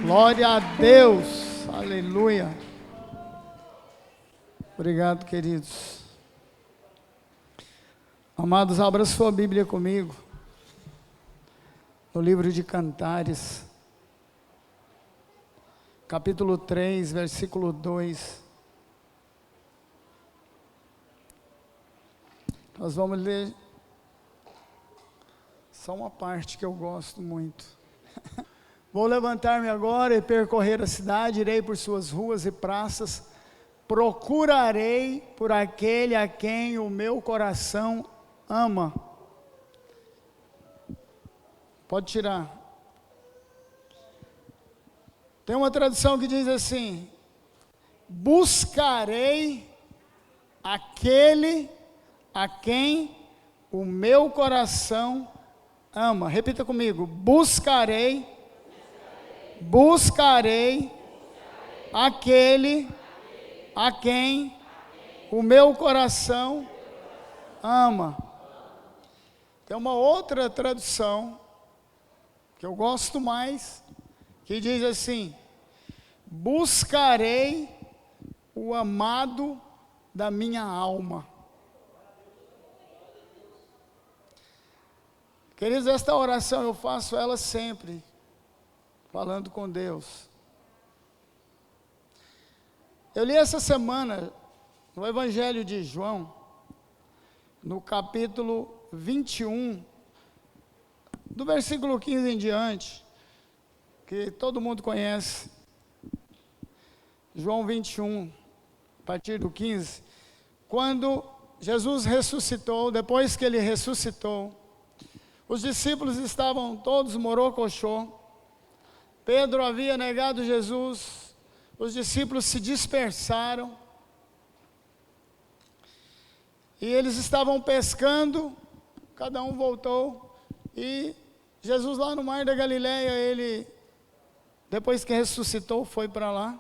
Glória a Deus, aleluia. Obrigado, queridos. Amados, abra sua Bíblia comigo, no livro de Cantares, capítulo 3, versículo 2. Nós vamos ler só uma parte que eu gosto muito. Vou levantar-me agora e percorrer a cidade, irei por suas ruas e praças, procurarei por aquele a quem o meu coração ama. Pode tirar. Tem uma tradução que diz assim: buscarei aquele a quem o meu coração ama. Repita comigo: buscarei aquele a quem o meu coração ama. Tem uma outra tradução que eu gosto mais, que diz assim: buscarei o amado da minha alma. Queridos, esta oração eu faço ela sempre, falando com Deus. Eu li essa semana no Evangelho de João, no capítulo 21, do versículo 15 em diante, que todo mundo conhece. João 21, a partir do 15, quando Jesus ressuscitou, depois que ele ressuscitou, os discípulos estavam todos morocochô. Pedro havia negado Jesus, os discípulos se dispersaram, e eles estavam pescando, cada um voltou, e Jesus lá no mar da Galileia, ele, depois que ressuscitou, foi para lá,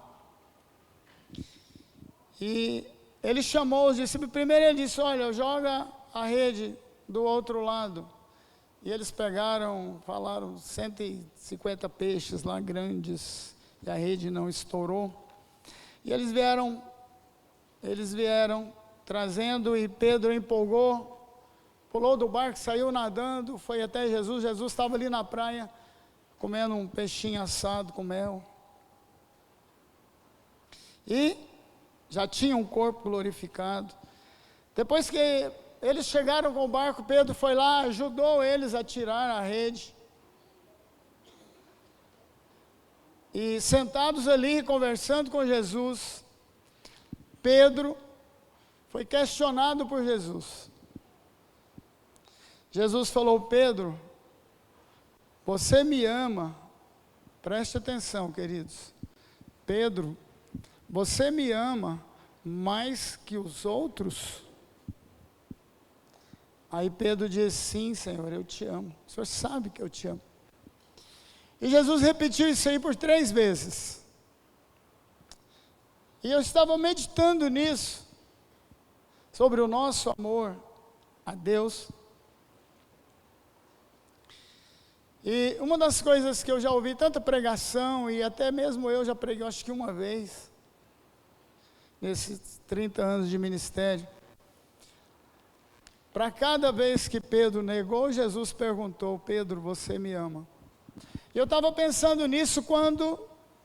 e ele chamou os discípulos. Primeiro ele disse: olha, joga a rede do outro lado. E eles pegaram, falaram, 150 peixes lá grandes, e a rede não estourou. E eles vieram trazendo, e Pedro empolgou, pulou do barco, saiu nadando, foi até Jesus. Jesus estava ali na praia, comendo um peixinho assado com mel. E já tinha um corpo glorificado. Depois que eles chegaram com o barco, Pedro foi lá, ajudou eles a tirar a rede. E sentados ali, conversando com Jesus, Pedro foi questionado por Jesus. Jesus falou: Pedro, você me ama? Preste atenção, queridos. Pedro, você me ama mais que os outros? Aí Pedro disse: sim, Senhor, eu te amo. O Senhor sabe que eu te amo. E Jesus repetiu isso aí por 3 vezes. E eu estava meditando nisso, sobre o nosso amor a Deus. E uma das coisas que eu já ouvi, tanta pregação, e até mesmo eu já preguei, acho que uma vez, nesses 30 anos de ministério. Para cada vez que Pedro negou, Jesus perguntou: Pedro, você me ama? E eu estava pensando nisso quando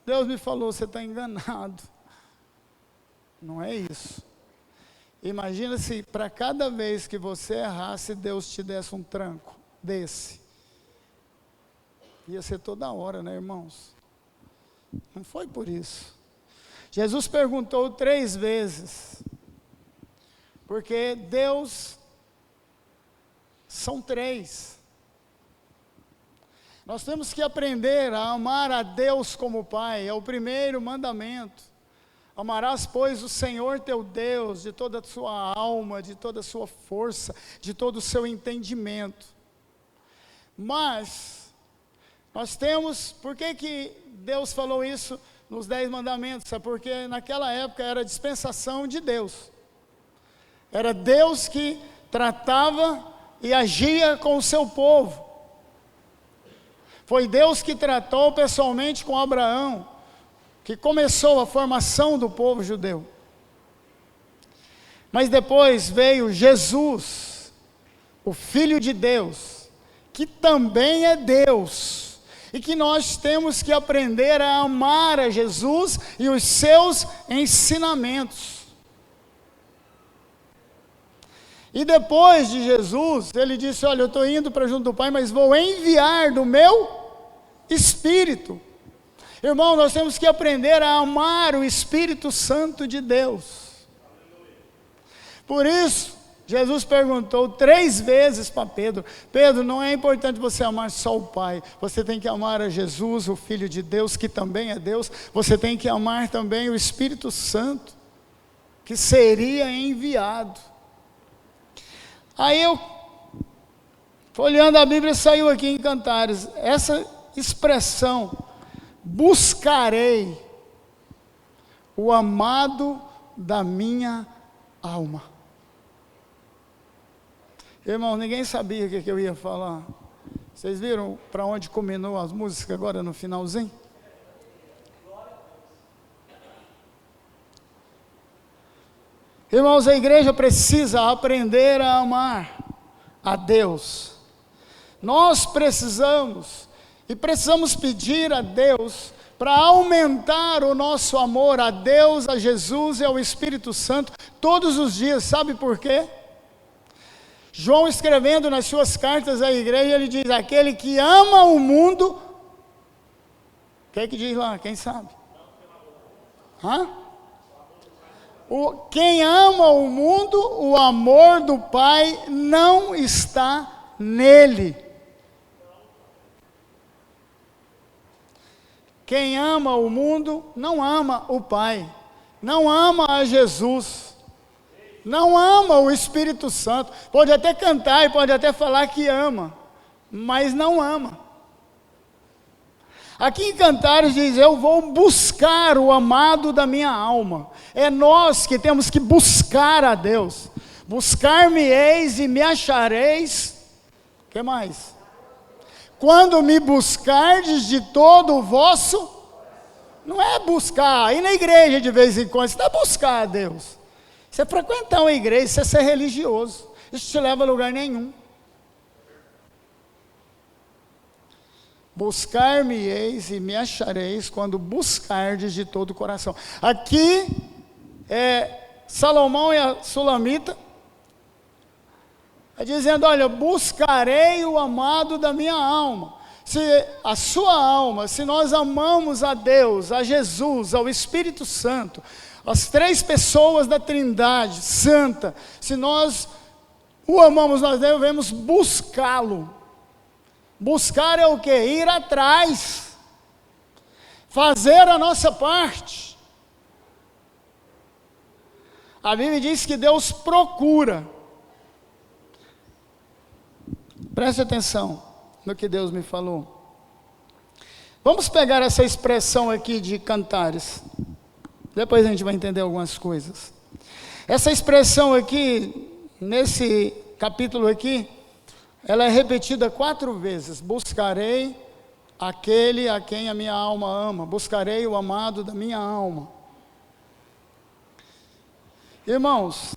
Deus me falou: você está enganado. Não é isso. Imagina se para cada vez que você errasse, Deus te desse um tranco desse. Ia ser toda hora, né, irmãos? Não foi por isso. Jesus perguntou 3 vezes, porque Deus são 3. Nós temos que aprender a amar a Deus como Pai, é o primeiro mandamento. Amarás, pois, o Senhor teu Deus de toda a sua alma, de toda a sua força, de todo o seu entendimento. Mas nós temos, por que Deus falou isso nos 10 mandamentos? É porque naquela época era a dispensação de Deus. Era Deus que tratava e agia com o seu povo. Foi Deus que tratou pessoalmente com Abraão, que começou a formação do povo judeu. Mas depois veio Jesus, o Filho de Deus, que também é Deus, e que nós temos que aprender a amar a Jesus e os seus ensinamentos. E depois de Jesus, ele disse: olha, eu estou indo para junto do Pai, mas vou enviar do meu Espírito. Irmão, nós temos que aprender a amar o Espírito Santo de Deus. Por isso, Jesus perguntou 3 vezes para Pedro: Pedro, não é importante você amar só o Pai, você tem que amar a Jesus, o Filho de Deus, que também é Deus, você tem que amar também o Espírito Santo, que seria enviado. Aí eu, folheando a Bíblia, saiu aqui em Cantares, essa expressão, buscarei o amado da minha alma. Irmão, ninguém sabia o que eu ia falar. Vocês viram para onde combinou as músicas agora no finalzinho? Irmãos, a igreja precisa aprender a amar a Deus. Nós precisamos pedir a Deus para aumentar o nosso amor a Deus, a Jesus e ao Espírito Santo todos os dias. Sabe por quê? João, escrevendo nas suas cartas à igreja, ele diz: aquele que ama o mundo, o que é que diz lá? Quem sabe? Quem ama o mundo, o amor do Pai não está nele. Quem ama o mundo não ama o Pai, não ama a Jesus, não ama o Espírito Santo. Pode até cantar e pode até falar que ama, mas não ama. Aqui em Cantares diz: eu vou buscar o amado da minha alma. É nós que temos que buscar a Deus. Buscar-me-eis e me achareis. O que mais? Quando me buscardes de todo o vosso. Não é buscar, ir na igreja de vez em quando. Isso não é buscar a Deus. Isso é frequentar uma igreja, isso é ser religioso. Isso te leva a lugar nenhum. Buscar-me-eis e me achareis quando buscardes de todo o coração. Aqui Salomão e a Sulamita dizendo: olha, buscarei o amado da minha alma. Se a sua alma, se nós amamos a Deus, a Jesus, ao Espírito Santo, as 3 pessoas da Trindade Santa, se nós o amamos, nós devemos buscá-lo. Buscar é o quê? Ir atrás, fazer a nossa parte. A Bíblia diz que Deus procura. Preste atenção no que Deus me falou. Vamos pegar essa expressão aqui de Cantares. Depois a gente vai entender algumas coisas. Essa expressão aqui, nesse capítulo aqui, ela é repetida 4 vezes. Buscarei aquele a quem a minha alma ama. Buscarei o amado da minha alma. Irmãos,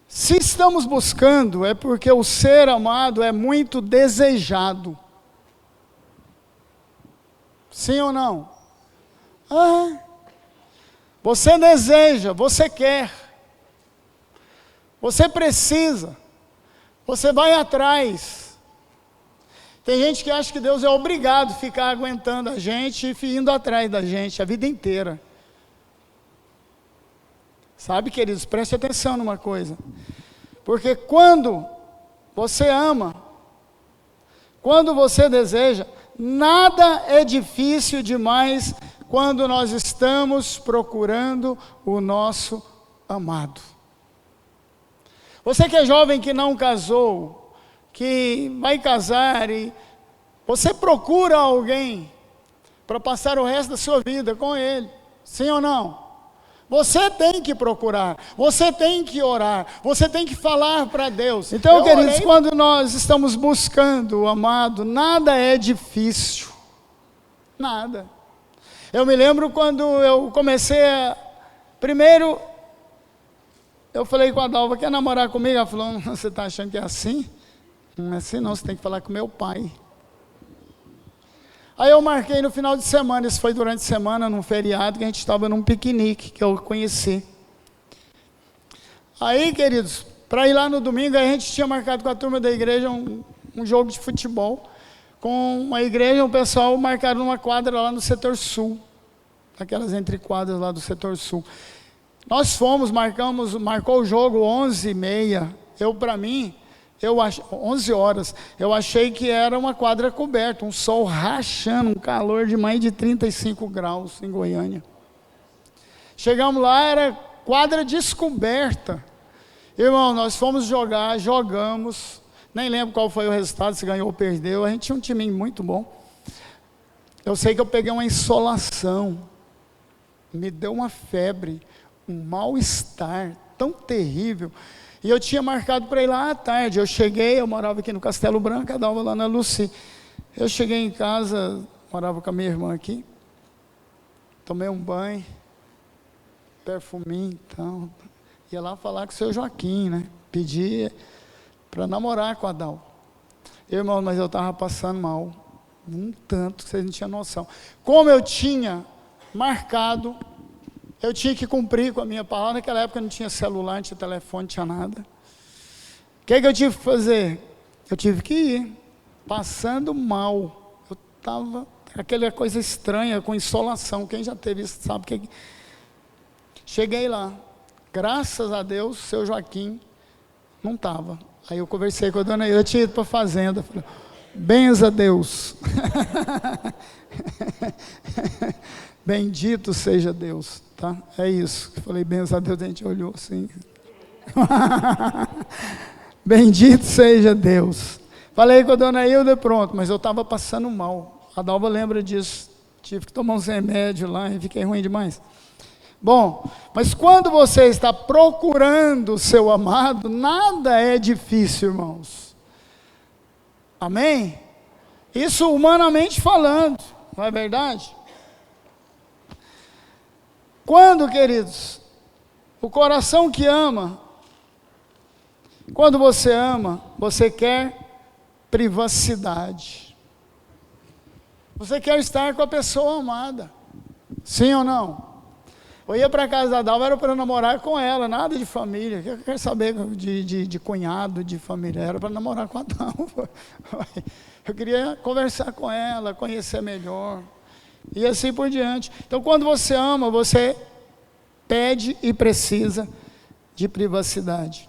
se estamos buscando, é porque o ser amado é muito desejado. Sim ou não? Você deseja, você quer. Você precisa. Você vai atrás. Tem gente que acha que Deus é obrigado a ficar aguentando a gente e indo atrás da gente a vida inteira. Sabe, queridos, preste atenção numa coisa. Porque quando você ama, quando você deseja, nada é difícil demais quando nós estamos procurando o nosso amado. Você que é jovem, que não casou, que vai casar, e você procura alguém para passar o resto da sua vida com ele, sim ou não? Você tem que procurar, você tem que orar, você tem que falar para Deus. Então, queridos, quando nós estamos buscando o amado, nada é difícil. Nada. Eu me lembro quando eu comecei primeiro, eu falei com a Dalva, quer namorar comigo? Ela falou, você está achando que é assim? Não é assim não, você tem que falar com meu pai. Aí eu marquei no final de semana, isso foi durante a semana, num feriado, que a gente estava num piquenique, que eu conheci. Aí, queridos, para ir lá no domingo, a gente tinha marcado com a turma da igreja um jogo de futebol, com uma igreja, o pessoal marcaram uma quadra lá no setor sul, aquelas entrequadras lá do setor sul. Nós fomos, marcou o jogo 11h30, para mim, 11 horas, eu achei que era uma quadra coberta, um sol rachando, um calor de mais de 35 graus em Goiânia. Chegamos lá, era quadra descoberta. Irmão, nós fomos jogar, jogamos, nem lembro qual foi o resultado, se ganhou ou perdeu, a gente tinha um time muito bom. Eu sei que eu peguei uma insolação, me deu uma febre, um mal-estar tão terrível. E eu tinha marcado para ir lá à tarde. Eu cheguei, eu morava aqui no Castelo Branco, andava lá na Lucy. Eu cheguei em casa, morava com a minha irmã aqui. Tomei um banho, perfuminho, então. Ia lá falar com o seu Joaquim, né? Pedi para namorar com a Dal. Irmão, mas eu estava passando mal. Um tanto que vocês não tinham noção. Como eu tinha marcado, eu tinha que cumprir com a minha palavra. Naquela época não tinha celular, não tinha telefone, não tinha nada. O que eu tive que fazer? Eu tive que ir, passando mal. Eu estava, aquela coisa estranha, com insolação. Quem já teve isso sabe que... Cheguei lá, graças a Deus, seu Joaquim não estava. Aí eu conversei com a dona Ilha, eu tinha ido para a fazenda. Falei, benza a Deus. Bendito seja Deus, tá? É isso. Eu falei, benza a Deus, a gente olhou assim. Bendito seja Deus. Falei com a dona Hilda, pronto, mas eu estava passando mal. A Dalva lembra disso. Tive que tomar uns remédios lá e fiquei ruim demais. Bom, mas quando você está procurando o seu amado, nada é difícil, irmãos. Amém? Isso humanamente falando, não é verdade? Quando, queridos, o coração que ama, quando você ama, você quer privacidade. Você quer estar com a pessoa amada. Sim ou não? Eu ia para a casa da Dalva, era para namorar com ela, nada de família. Eu quero saber de cunhado, de família. Era para namorar com a Dalva. Eu queria conversar com ela, conhecer melhor. E assim por diante. Então, quando você ama, você pede e precisa de privacidade.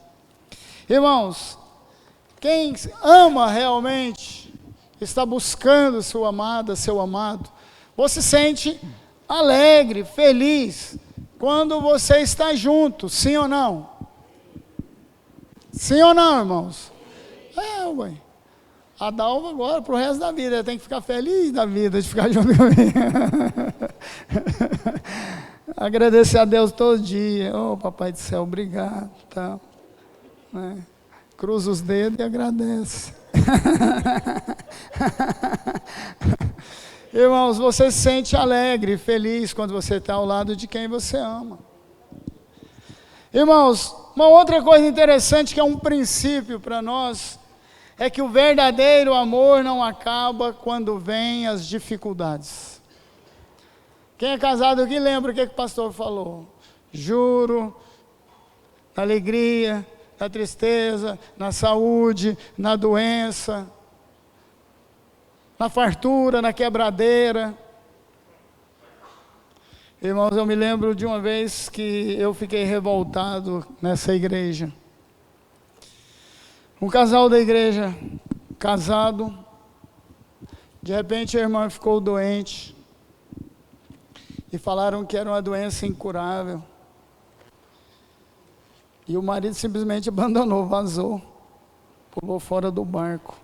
Irmãos, quem ama realmente, está buscando seu amado, você se sente alegre, feliz, quando você está junto, sim ou não? Sim ou não, irmãos? Ué. A Dalva agora, para o resto da vida, ela tem que ficar feliz da vida de ficar junto comigo. Agradecer a Deus todo dia. Oh, Papai do céu, obrigado. Tá. Né? Cruza os dedos e agradece. Irmãos, você se sente alegre, feliz quando você está ao lado de quem você ama. Irmãos, uma outra coisa interessante que é um princípio para nós, é que o verdadeiro amor não acaba quando vêm as dificuldades. Quem é casado aqui lembra o que o pastor falou? Juro, na alegria, na tristeza, na saúde, na doença, na fartura, na quebradeira. Irmãos, eu me lembro de uma vez que eu fiquei revoltado nessa igreja. Um casal da igreja, casado, de repente a irmã ficou doente, e falaram que era uma doença incurável. E o marido simplesmente abandonou, vazou, pulou fora do barco.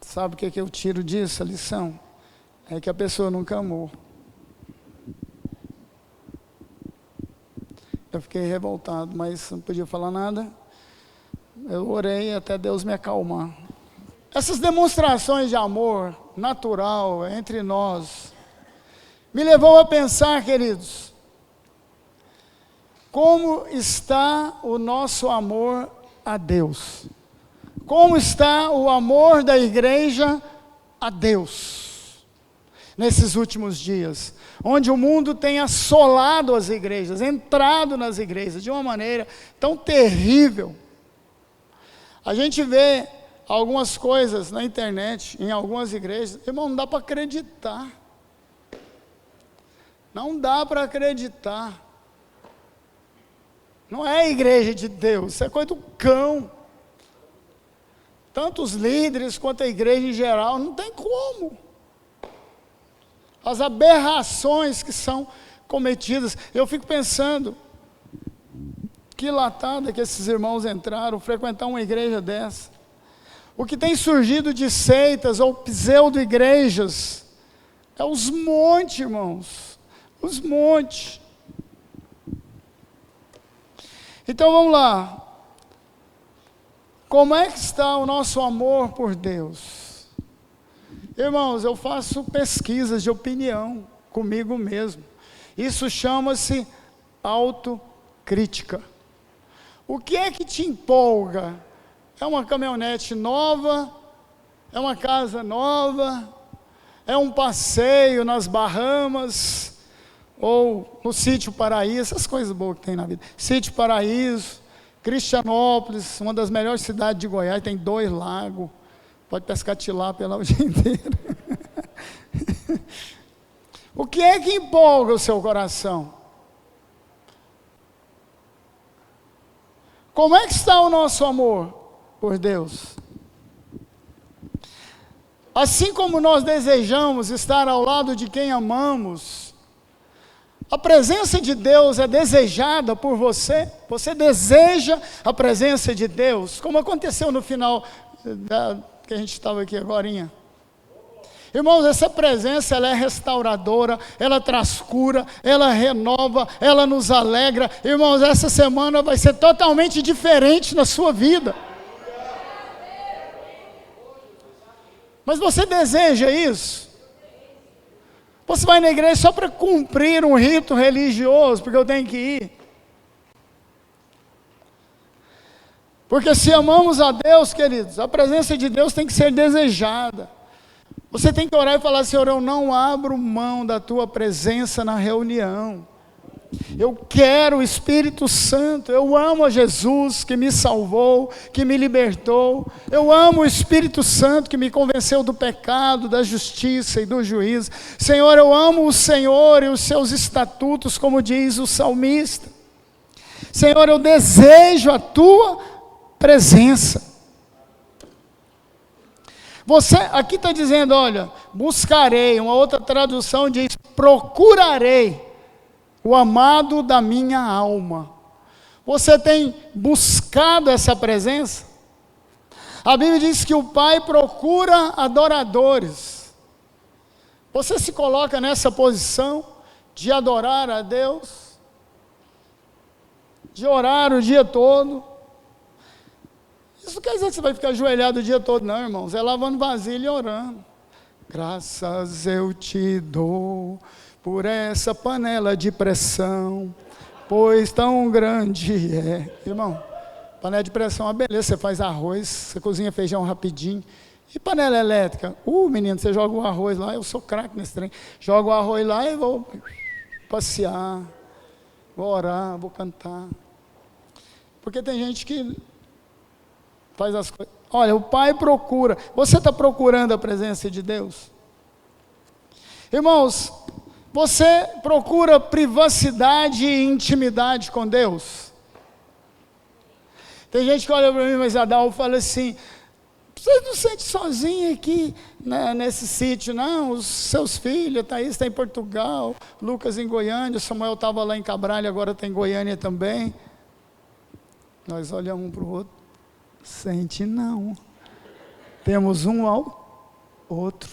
Sabe o que eu tiro disso, a lição? É que a pessoa nunca amou. Eu fiquei revoltado, mas não podia falar nada. Eu orei até Deus me acalmar. Essas demonstrações de amor natural entre nós me levou a pensar, queridos, como está o nosso amor a Deus? Como está o amor da igreja a Deus? Nesses últimos dias, onde o mundo tem assolado as igrejas, entrado nas igrejas de uma maneira tão terrível. A gente vê algumas coisas na internet, em algumas igrejas, irmão, não dá para acreditar. Não dá para acreditar. Não é a igreja de Deus, isso é coisa do cão. Tanto os líderes quanto a igreja em geral, não tem como. As aberrações que são cometidas. Eu fico pensando, que latada que esses irmãos entraram, frequentar uma igreja dessa. O que tem surgido de seitas ou pseudo-igrejas, é os montes, irmãos, os montes. Então vamos lá, como é que está o nosso amor por Deus? Irmãos, eu faço pesquisas de opinião comigo mesmo, isso chama-se autocrítica. O que é que te empolga? É uma caminhonete nova? É uma casa nova? É um passeio nas Bahamas? Ou no Sítio Paraíso? Essas coisas boas que tem na vida. Sítio Paraíso, Cristianópolis, uma das melhores cidades de Goiás, tem 2 lagos. Pode pescar tilápia lá o dia inteiro. O que é que empolga o seu coração? Como é que está o nosso amor por Deus? Assim como nós desejamos estar ao lado de quem amamos, a presença de Deus é desejada por você. Você deseja a presença de Deus, como aconteceu no final que a gente estava aqui agorinha. Irmãos, essa presença, ela é restauradora, ela traz cura, ela renova, ela nos alegra. Irmãos, essa semana vai ser totalmente diferente na sua vida. Mas você deseja isso? Você vai na igreja só para cumprir um rito religioso, porque eu tenho que ir? Porque se amamos a Deus, queridos, a presença de Deus tem que ser desejada. Você tem que orar e falar: Senhor, eu não abro mão da tua presença na reunião. Eu quero o Espírito Santo. Eu amo a Jesus que me salvou, que me libertou. Eu amo o Espírito Santo que me convenceu do pecado, da justiça e do juízo. Senhor, eu amo o Senhor e os seus estatutos, como diz o salmista. Senhor, eu desejo a tua presença. Você, aqui está dizendo, olha, buscarei, uma outra tradução diz, procurarei o amado da minha alma. Você tem buscado essa presença? A Bíblia diz que o Pai procura adoradores. Você se coloca nessa posição de adorar a Deus, de orar o dia todo? Isso não quer dizer que você vai ficar ajoelhado o dia todo, não, irmãos. É lavando vasilha e orando. Graças eu te dou por essa panela de pressão, pois tão grande é. Irmão, panela de pressão é uma beleza. Você faz arroz, você cozinha feijão rapidinho. E panela elétrica? Menino, você joga o arroz lá, eu sou craque nesse trem. Jogo o arroz lá e vou passear, vou orar, vou cantar. Porque tem gente que faz as coisas. Olha, o Pai procura. Você está procurando a presença de Deus? Irmãos, você procura privacidade e intimidade com Deus? Tem gente que olha para mim, mas Adalvo fala assim: você não sente sozinho aqui, né, nesse sítio, não? Os seus filhos, Thaís está em Portugal, Lucas em Goiânia, Samuel estava lá em Cabralha, agora está em Goiânia também. Nós olhamos um para o outro. Sente não. Temos um ao outro.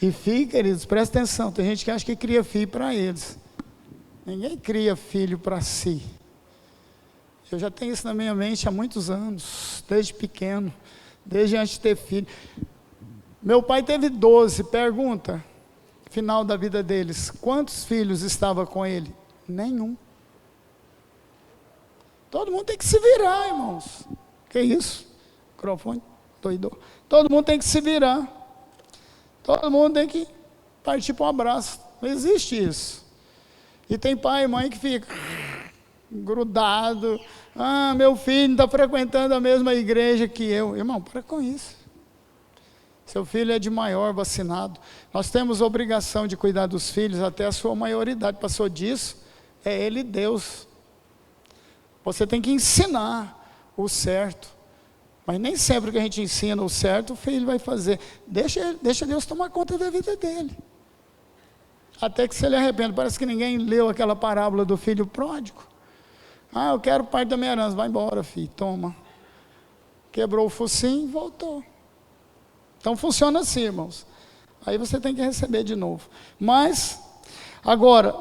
E filho, queridos, presta atenção. Tem gente que acha que cria filho para eles. Ninguém cria filho para si. Eu já tenho isso na minha mente há muitos anos, desde pequeno, desde antes de ter filho. Meu pai teve 12, pergunta, final da vida deles, quantos filhos estava com ele? Nenhum. Todo mundo tem que se virar, irmãos. Que isso? Microfone, doido. Todo mundo tem que se virar. Todo mundo tem que partir para um abraço. Não existe isso. E tem pai e mãe que fica grudado. Ah, meu filho está frequentando a mesma igreja que eu. Irmão, para com isso. Seu filho é de maior, vacinado. Nós temos obrigação de cuidar dos filhos até a sua maioridade. Passou disso, é ele Deus. Você tem que ensinar o certo. Mas nem sempre que a gente ensina o certo, o filho vai fazer. Deixa Deus tomar conta da vida dele. Até que se ele arrependa. Parece que ninguém leu aquela parábola do filho pródigo. Ah, eu quero parte da minha herança. Vai embora, filho, toma. Quebrou o focinho e voltou. Então funciona assim, irmãos. Aí você tem que receber de novo. Mas, agora,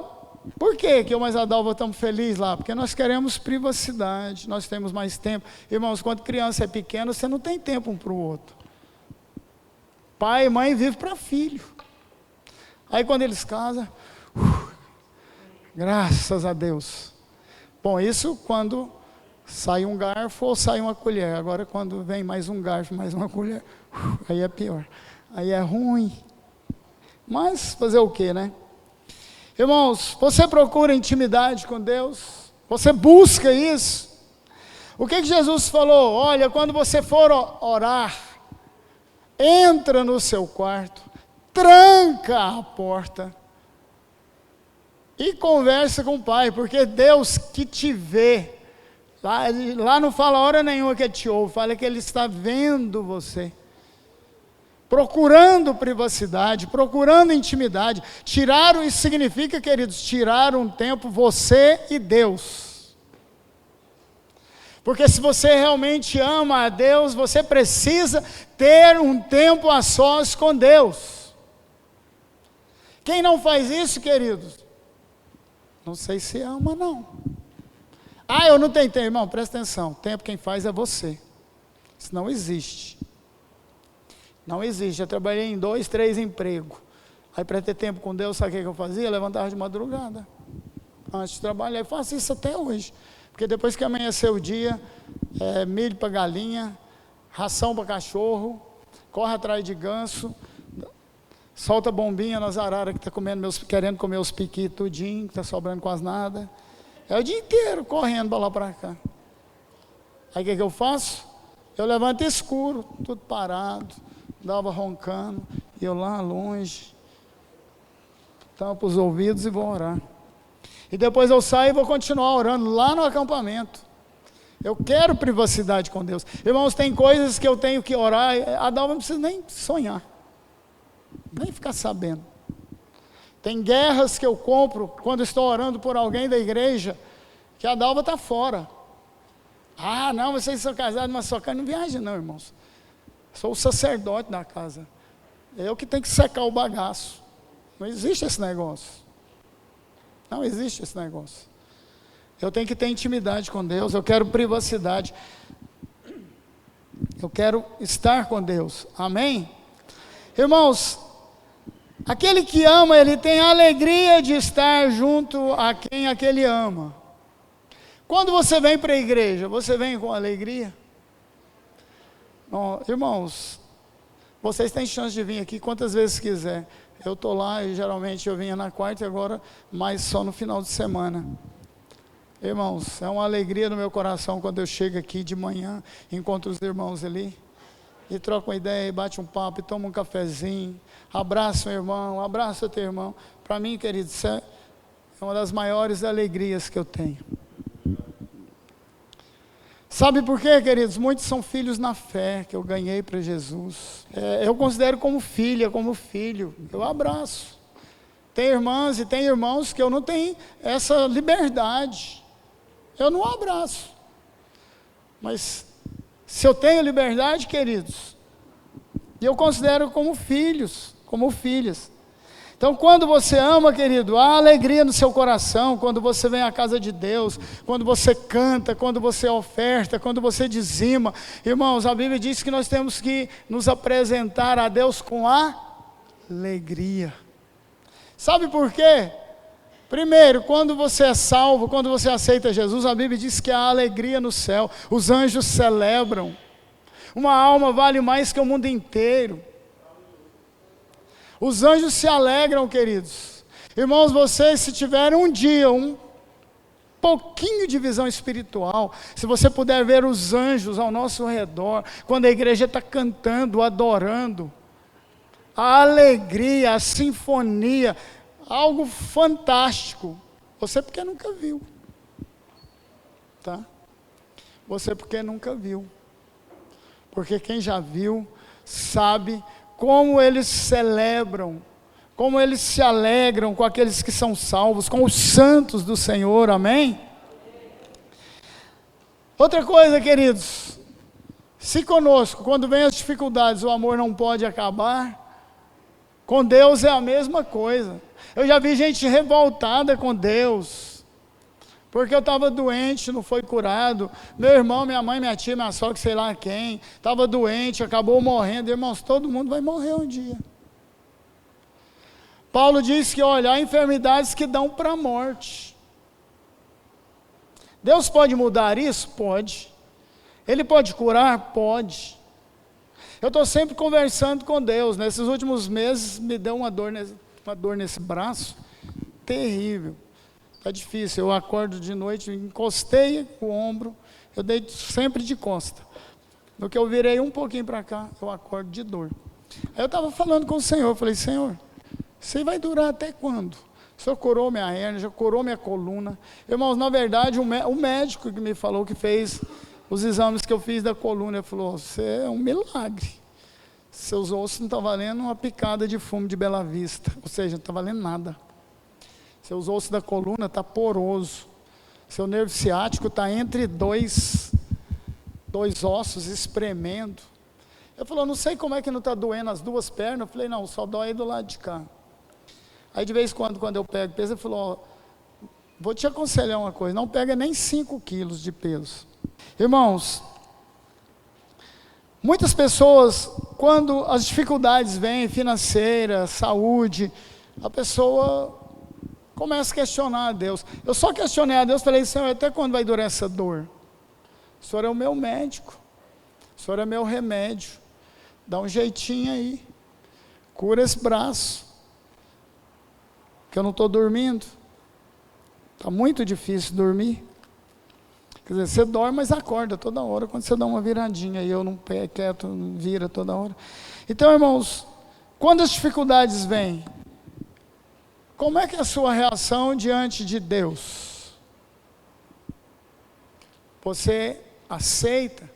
por que eu mais a Dalva estamos felizes lá? Porque nós queremos privacidade, nós temos mais tempo. Irmãos, quando criança é pequena, você não tem tempo um para o outro. Pai e mãe vivem para filho. Aí quando eles casam, graças a Deus. Bom, isso quando sai um garfo ou sai uma colher. Agora quando vem mais um garfo, mais uma colher, aí é pior. Aí é ruim. Mas fazer o quê, né? Irmãos, você procura intimidade com Deus? Você busca isso? O que Jesus falou? Olha, quando você for orar, entra no seu quarto, tranca a porta e conversa com o Pai, porque Deus que te vê, lá não fala hora nenhuma que te ouve, fala que Ele está vendo você, procurando privacidade, procurando intimidade. Isso significa, queridos, tirar um tempo você e Deus. Porque se você realmente ama a Deus, você precisa ter um tempo a sós com Deus. Quem não faz isso, queridos, não sei se ama, não. Ah, eu não tenho tempo. Irmão, presta atenção. Tempo quem faz é você. Isso não existe. Não existe. Já trabalhei em 2, 3 empregos. Aí para ter tempo com Deus, sabe o que eu fazia? Levantava de madrugada. Antes de trabalhar. Eu faço isso até hoje. Porque depois que amanheceu o dia, milho para galinha, ração para cachorro, corre atrás de ganso, solta bombinha nas araras que está querendo comer os piqui tudinho, que está sobrando quase nada. É o dia inteiro correndo para lá para cá. Aí o que eu faço? Eu levanto escuro, tudo parado, dava roncando, e eu lá longe, tampo os ouvidos e vou orar. E depois eu saio e vou continuar orando lá no acampamento. Eu quero privacidade com Deus. Irmãos, tem coisas que eu tenho que orar, a Dalva não precisa nem sonhar. Nem ficar sabendo. Tem guerras que eu compro quando estou orando por alguém da igreja, que a Dalva está fora. Ah, não, vocês são casados, mas sua casa não viaja não, irmãos. Sou o sacerdote da casa. Eu que tenho que secar o bagaço. Não existe esse negócio. Não existe esse negócio. Eu tenho que ter intimidade com Deus, eu quero privacidade. Eu quero estar com Deus. Amém? Irmãos, aquele que ama, ele tem a alegria de estar junto a quem aquele ama. Quando você vem para a igreja, você vem com alegria? Oh, irmãos, vocês têm chance de vir aqui quantas vezes quiser. Eu estou lá e geralmente eu vinha na quarta e agora mais só no final de semana. Irmãos, é uma alegria no meu coração quando eu chego aqui de manhã, encontro os irmãos ali, e troco uma ideia, e bate um papo, e toma um cafezinho, abraça o irmão, abraça o teu irmão. Para mim, querido, isso é uma das maiores alegrias que eu tenho. Sabe por quê, queridos? Muitos são filhos na fé, que eu ganhei para Jesus. Eu considero como filha, como filho, eu abraço. Tem irmãs e tem irmãos que eu não tenho essa liberdade. Eu não abraço. Mas se eu tenho liberdade, queridos, eu considero como filhos, como filhas. Então, quando você ama, querido, há alegria no seu coração, quando você vem à casa de Deus, quando você canta, quando você oferta, quando você dizima. Irmãos, a Bíblia diz que nós temos que nos apresentar a Deus com alegria. Sabe por quê? Primeiro, quando você é salvo, quando você aceita Jesus, a Bíblia diz que há alegria no céu, os anjos celebram. Uma alma vale mais que o mundo inteiro. Os anjos se alegram, queridos. Irmãos, vocês, se tiverem um dia, um pouquinho de visão espiritual, se você puder ver os anjos ao nosso redor, quando a igreja está cantando, adorando, a alegria, a sinfonia, algo fantástico. Você porque nunca viu, tá? Você porque nunca viu. Porque quem já viu, sabe como eles celebram, como eles se alegram com aqueles que são salvos, com os santos do Senhor, amém? Outra coisa, queridos, se conosco, quando vem as dificuldades, o amor não pode acabar, com Deus é a mesma coisa. Eu já vi gente revoltada com Deus, porque eu estava doente, não foi curado. Meu irmão, minha mãe, minha tia, minha sogra, sei lá quem, estava doente, acabou morrendo. Irmãos, todo mundo vai morrer um dia. Paulo diz que, olha, há enfermidades que dão para a morte. Deus pode mudar isso? Pode. Ele pode curar? Pode. Eu estou sempre conversando com Deus. Nesses últimos meses, me deu uma dor nesse braço terrível. Está difícil, eu acordo de noite, encostei o ombro, eu deito sempre de costa. No que eu virei um pouquinho para cá, eu acordo de dor. Aí eu estava falando com o Senhor, eu falei, Senhor, isso aí vai durar até quando? O Senhor curou minha hérnia, já curou minha coluna. Irmãos, na verdade, o médico que me falou, que fez os exames que eu fiz da coluna, ele falou, você é um milagre. Seus ossos não estão valendo uma picada de fumo de Bela Vista, ou seja, não está valendo nada. Seus ossos da coluna estão poroso. Seu nervo ciático está entre dois ossos espremendo. Ele falou, não sei como é que não está doendo as duas pernas. Eu falei, não, só dói do lado de cá. Aí de vez em quando eu pego peso, ele falou, vou te aconselhar uma coisa, não pega nem 5 quilos de peso. Irmãos, muitas pessoas, quando as dificuldades vêm, financeira, saúde, a pessoa começa a questionar a Deus. Eu só questionei a Deus, falei, Senhor, até quando vai durar essa dor? O Senhor é o meu médico, o Senhor é meu remédio, dá um jeitinho aí, cura esse braço, que eu não estou dormindo, está muito difícil dormir. Quer dizer, você dorme, mas acorda toda hora, quando você dá uma viradinha, e eu não pé quieto, vira toda hora. Então, irmãos, quando as dificuldades vêm, como é que é a sua reação diante de Deus? Você aceita?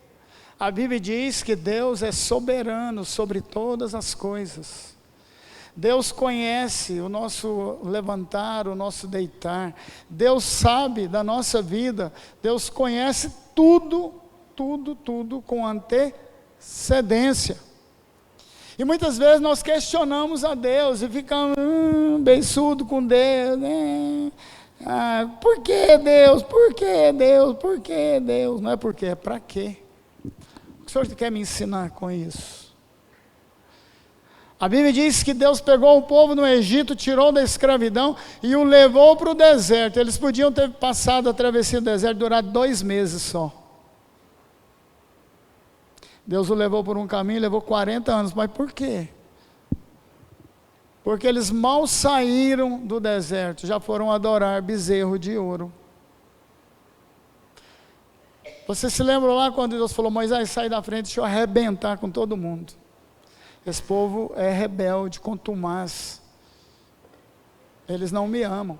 A Bíblia diz que Deus é soberano sobre todas as coisas. Deus conhece o nosso levantar, o nosso deitar. Deus sabe da nossa vida. Deus conhece tudo com antecedência. E muitas vezes nós questionamos a Deus e ficamos beiçudo com Deus. Por que Deus? Por que Deus? Por que Deus? Não é por quê, é para quê? O que o Senhor quer me ensinar com isso? A Bíblia diz que Deus pegou o povo no Egito, tirou da escravidão e o levou para o deserto. Eles podiam ter passado a travessia do deserto, durar 2 meses só. Deus o levou por um caminho, levou 40 anos. Mas por quê? Porque eles mal saíram do deserto, já foram adorar bezerro de ouro. Você se lembra lá quando Deus falou, Moisés, sai da frente, deixa eu arrebentar com todo mundo. Esse povo é rebelde, contumaz. Eles não me amam.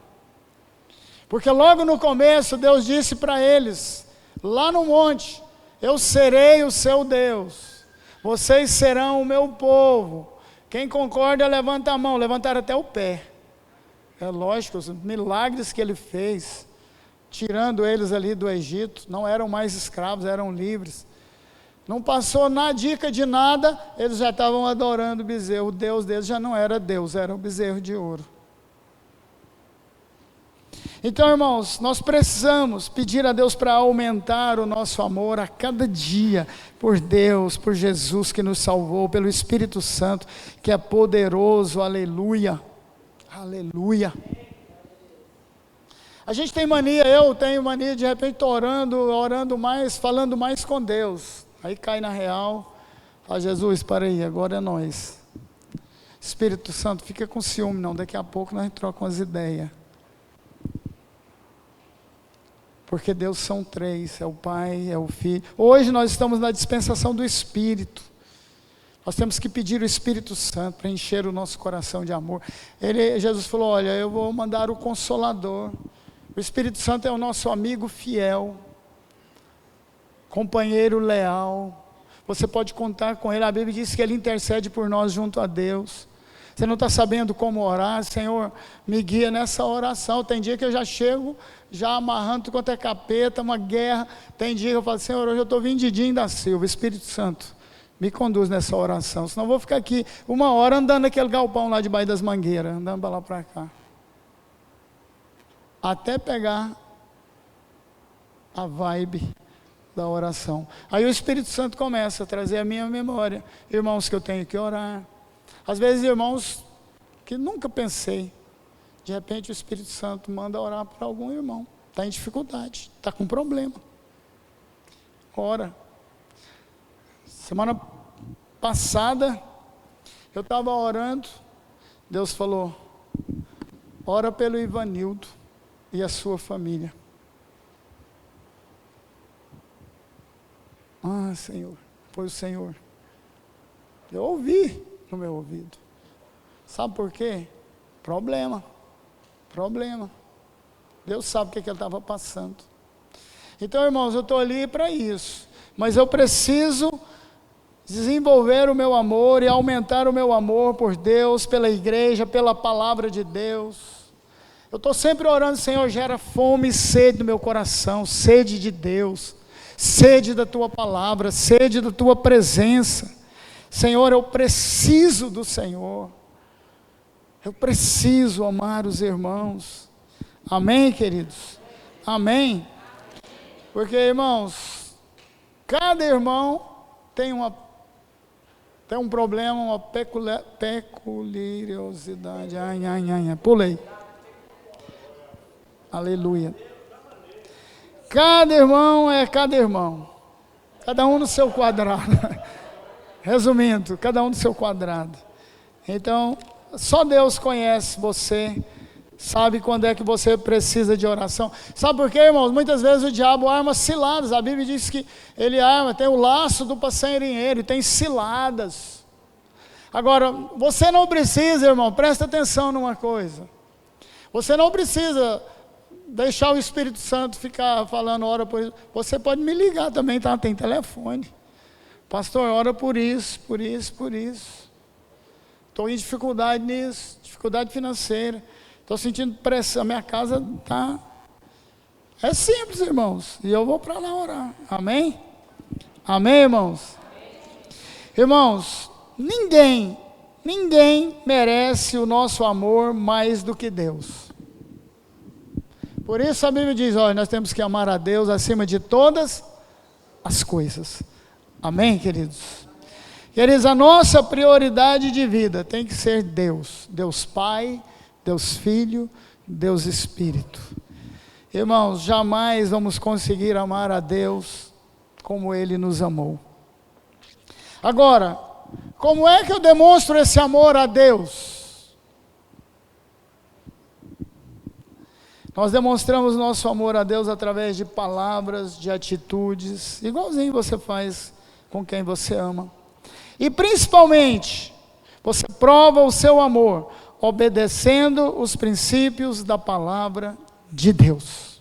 Porque logo no começo Deus disse para eles, lá no monte, eu serei o seu Deus, vocês serão o meu povo. Quem concorda, levanta a mão, levantaram até o pé. É lógico, os milagres que ele fez, tirando eles ali do Egito, não eram mais escravos, eram livres. Não passou na dica de nada, eles já estavam adorando o bezerro. O Deus deles já não era Deus, era o bezerro de ouro. Então, irmãos, nós precisamos pedir a Deus para aumentar o nosso amor a cada dia por Deus, por Jesus que nos salvou, pelo Espírito Santo que é poderoso, aleluia, aleluia. A gente tem mania, eu tenho mania de repente orando mais, falando mais com Deus. Aí cai na real, fala, Jesus, para aí, agora é nós. Espírito Santo, fica com ciúme não, daqui a pouco nós trocamos as ideias. Porque Deus são três, é o Pai, é o Filho. Hoje nós estamos na dispensação do Espírito. Nós temos que pedir o Espírito Santo para encher o nosso coração de amor. Jesus falou, olha, eu vou mandar o Consolador. O Espírito Santo é o nosso amigo fiel, companheiro leal. Você pode contar com ele. A Bíblia diz que ele intercede por nós junto a Deus. Você não está sabendo como orar, Senhor, me guia nessa oração. Tem dia que eu já chego, já amarrando tudo quanto é capeta, uma guerra. Tem dia que eu falo, Senhor, hoje eu estou vindidinho da Silva, Espírito Santo, me conduz nessa oração. Senão eu vou ficar aqui 1 hora andando naquele galpão lá debaixo das mangueiras, andando para lá para cá. Até pegar a vibe da oração. Aí o Espírito Santo começa a trazer a minha memória. Irmãos que eu tenho que orar. Às vezes irmãos que nunca pensei. De repente o Espírito Santo manda orar para algum irmão. Está em dificuldade, está com problema. Ora. Semana passada, eu estava orando. Deus falou, ora pelo Ivanildo e a sua família. Ah, Senhor, foi o Senhor. Eu ouvi no meu ouvido. Sabe por quê? Problema. Deus sabe o que ele estava passando. Então, irmãos, eu estou ali para isso. Mas eu preciso desenvolver o meu amor e aumentar o meu amor por Deus, pela igreja, pela palavra de Deus. Eu estou sempre orando, Senhor, gera fome e sede no meu coração, sede de Deus, sede da Tua palavra, sede da Tua presença. Senhor, eu preciso do Senhor. Eu preciso amar os irmãos. Amém, queridos? Amém? Porque, irmãos, cada irmão tem um problema, uma peculiaridade. Pulei. Aleluia. Cada irmão é cada irmão. Cada um no seu quadrado. Resumindo, cada um no seu quadrado. Então, só Deus conhece você, sabe quando é que você precisa de oração. Sabe por quê, irmãos? Muitas vezes o diabo arma ciladas. A Bíblia diz que ele arma, tem o laço do passarinheiro, tem ciladas. Agora, você não precisa, irmão, presta atenção numa coisa. Você não precisa deixar o Espírito Santo ficar falando, ora por isso. Você pode me ligar também, tá? Tem telefone. Pastor, ora por isso. Estou em dificuldade nisso, dificuldade financeira. Estou sentindo pressão, a minha casa está... É simples, irmãos. E eu vou para lá orar. Amém? Amém, irmãos? Irmãos, ninguém merece o nosso amor mais do que Deus. Por isso a Bíblia diz, olha, nós temos que amar a Deus acima de todas as coisas. Amém, queridos? Queridos, a nossa prioridade de vida tem que ser Deus. Deus Pai, Deus Filho, Deus Espírito. Irmãos, jamais vamos conseguir amar a Deus como Ele nos amou. Agora, como é que eu demonstro esse amor a Deus? Nós demonstramos nosso amor a Deus através de palavras, de atitudes, igualzinho você faz com quem você ama. E principalmente, você prova o seu amor obedecendo os princípios da palavra de Deus.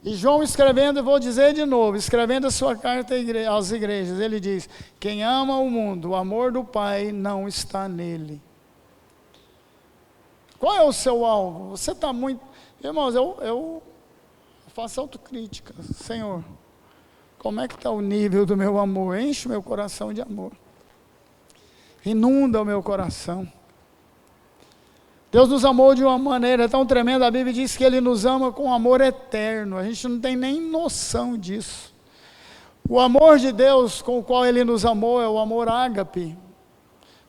E João escrevendo, eu vou dizer de novo, escrevendo a sua carta às igrejas, ele diz, quem ama o mundo, o amor do Pai não está nele. Qual é o seu alvo? Você está muito... Irmãos, eu faço autocrítica. Senhor, Como é que está o nível do meu amor? Enche o meu coração de amor. Inunda o meu coração. Deus nos amou de uma maneira tão tremenda, a Bíblia diz que Ele nos ama com amor eterno. A gente não tem nem noção disso. O amor de Deus com o qual Ele nos amou é o amor ágape.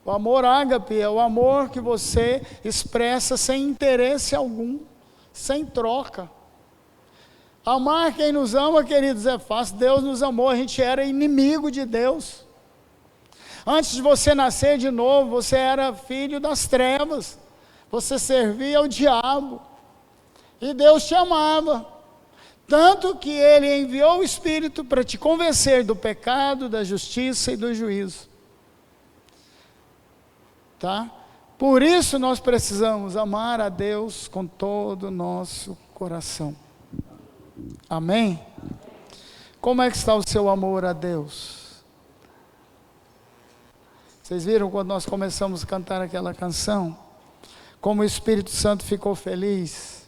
O amor ágape é o amor que você expressa sem interesse algum, sem troca. Amar quem nos ama, queridos, é fácil. Deus nos amou, a gente era inimigo de Deus. Antes de você nascer de novo, você era filho das trevas. Você servia ao diabo. E Deus te amava. Tanto que Ele enviou o Espírito para te convencer do pecado, da justiça e do juízo. Tá? Por isso nós precisamos amar a Deus com todo o nosso coração. Amém? Como é que está o seu amor a Deus? Vocês viram quando nós começamos a cantar aquela canção? Como o Espírito Santo ficou feliz?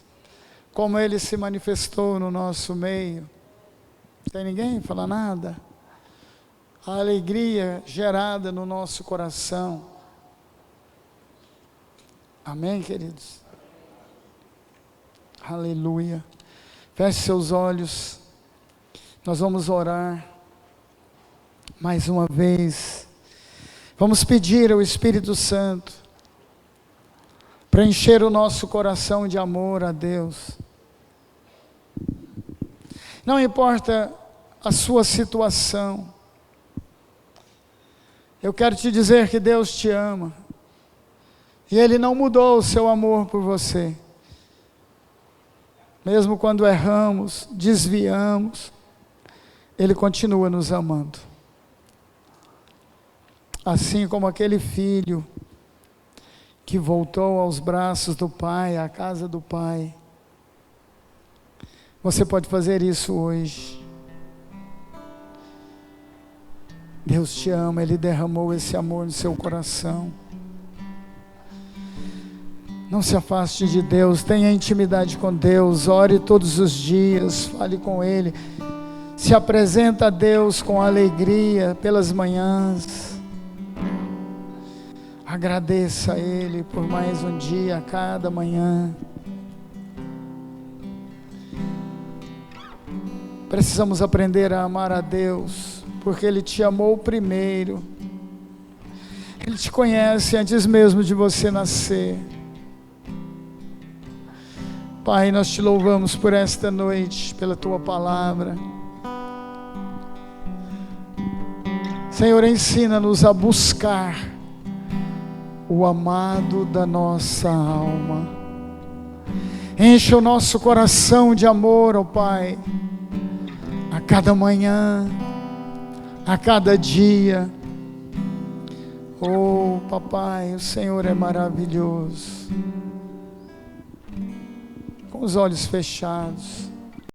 Como Ele se manifestou no nosso meio? Não tem ninguém falar nada? A alegria gerada no nosso coração. Amém, queridos? Aleluia. Feche seus olhos. Nós vamos orar mais uma vez. Vamos pedir ao Espírito Santo para encher o nosso coração de amor a Deus. Não importa a sua situação. Eu quero te dizer que Deus te ama. E Ele não mudou o seu amor por você. Mesmo quando erramos, desviamos, Ele continua nos amando. Assim como aquele filho que voltou aos braços do Pai, à casa do Pai. Você pode fazer isso hoje. Deus te ama, Ele derramou esse amor no seu coração. Não se afaste de Deus, tenha intimidade com Deus, ore todos os dias, fale com Ele. Se apresenta a Deus com alegria pelas manhãs. Agradeça a Ele por mais um dia, a cada manhã. Precisamos aprender a amar a Deus, porque Ele te amou primeiro. Ele te conhece antes mesmo de você nascer. Pai, nós te louvamos por esta noite, pela Tua palavra. Senhor, ensina-nos a buscar o amado da nossa alma. Enche o nosso coração de amor, ó Pai, a cada manhã, a cada dia. Oh, Papai, o Senhor é maravilhoso. Com os olhos fechados,